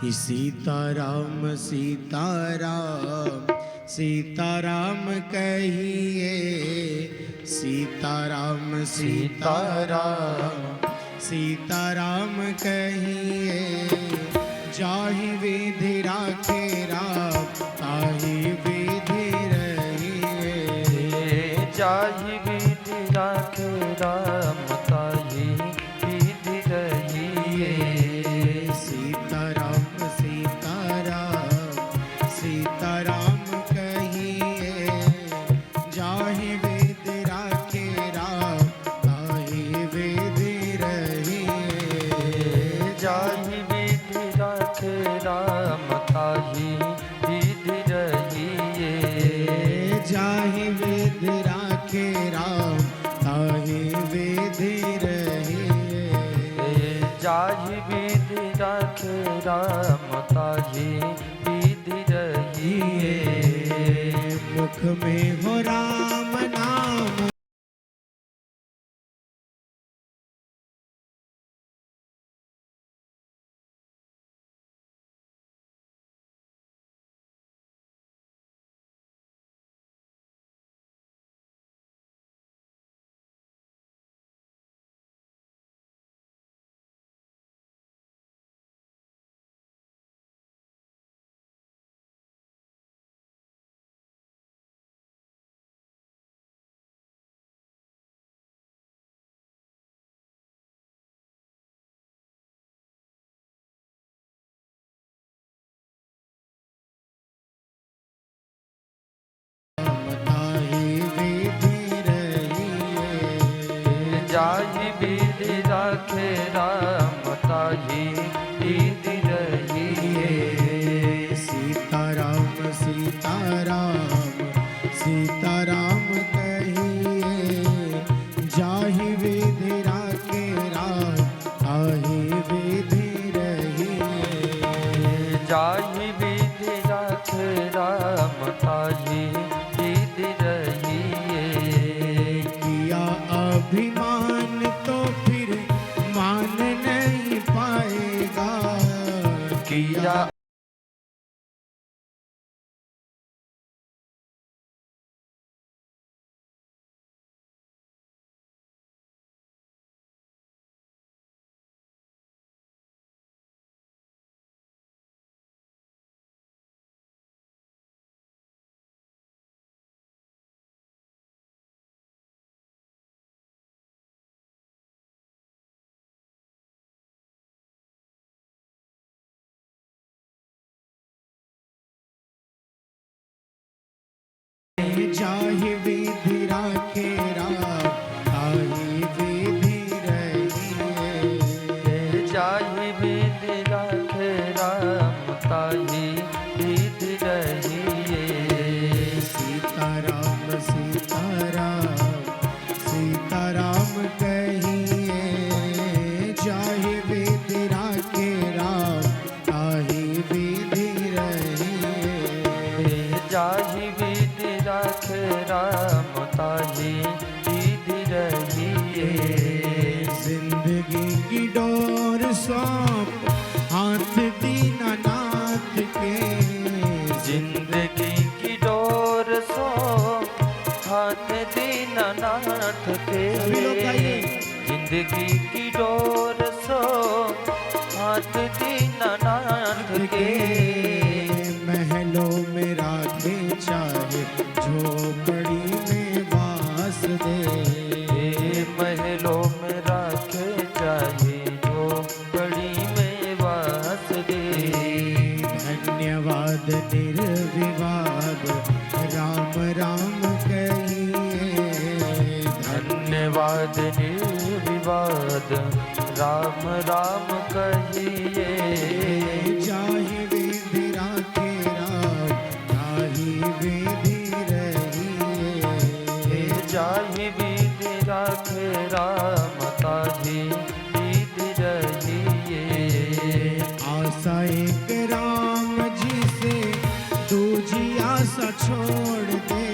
सीताराम सीताराम सीताराम कहिए, सीताराम सीताराम सीताराम कहिए। जाहि विधि राखे राम ताहि विधि रहिए। जाहि विधि राखे राम ताहि विधि रहिए। सीताराम सीताराम सीताराम कहिए। जाहि विधि राखे राम ताहि विधि रहिए। जाहि विधि राखे राम ताहि विधि रहिए। जाहि विधि राखे राम ताहि विधि रहिए। जाहि विधि राखे राम ताहि विधि रहिए। मुख में हो राम नाम, जाहि विधि राखे राम ताहि विधि रहिए। सीताराम सीताराम सीताराम कहिए। जाहि विधि राखे राम ताहि विधि रहिए। जाहि विधि राखे राम ताहि विधि रहिए। किया अभिमान तो फिर मान नहीं पाएगा। किया जाहि विधि राखे राम ताहि विधि रहिए। जाहि विधि राखे राम ताहि विधि रहिए। सीताराम सीताराम सीताराम कहिए। जाहि विधि राखे राम ताहि विधि रहिए। जाहि विधि राखे राम ताहि विधि रहिए। जिंदगी की डोर सौंप हाथ दीनानाथ के। जिंदगी की डोर सौंप हाथ दीनानाथ के। सभी लोग गाइए। जिंदगी की डोर सौंप हाथ दीनानाथ के। महलों में राखे चाहे झोपड़ी में वास दे। महलों में राखे चाहे झोपड़ी में वास दे। धन्यवाद निर्विवाद राम राम कहिए। धन्यवाद निर्विवाद राम राम कहिए। जाहि विधि राखे राम ताहि विधि रहिए। जाहि विधि राखे राम ताहि विधि रहिए। आशा एक राम जी से दूजी आशा छोड़ दे।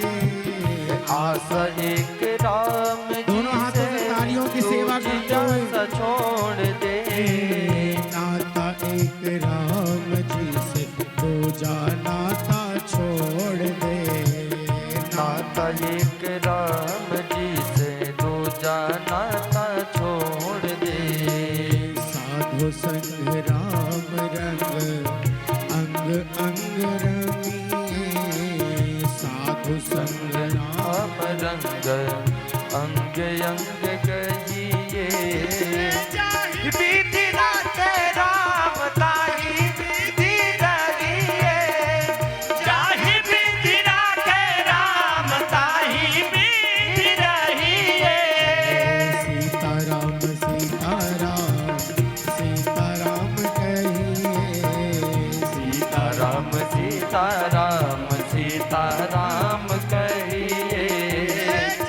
आशा एक राम दोनों हाथों से तालियों की सेवा करते हुए छोड़ दे। नाता एक राम सीताराम सीताराम कहिए।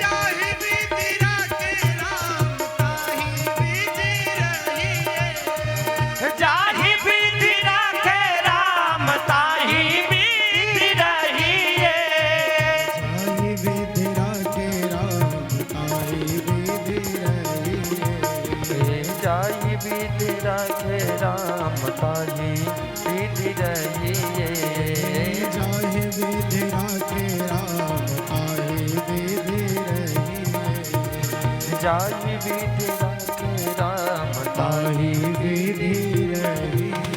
जाहि विधि राखे राम ताहि विधि रहिए। जाहि विधि राखे राम ताहि विधि रहिए। जाहि विधि राखे राम ताहि विधि रहिए। जाहि विधि राखे राम ताहि विधि रहिए। जाहि विधि राखे राम ताहि विधि रहिए। जाहि विधि राखे राम ताहि ताहि विधि रहिए।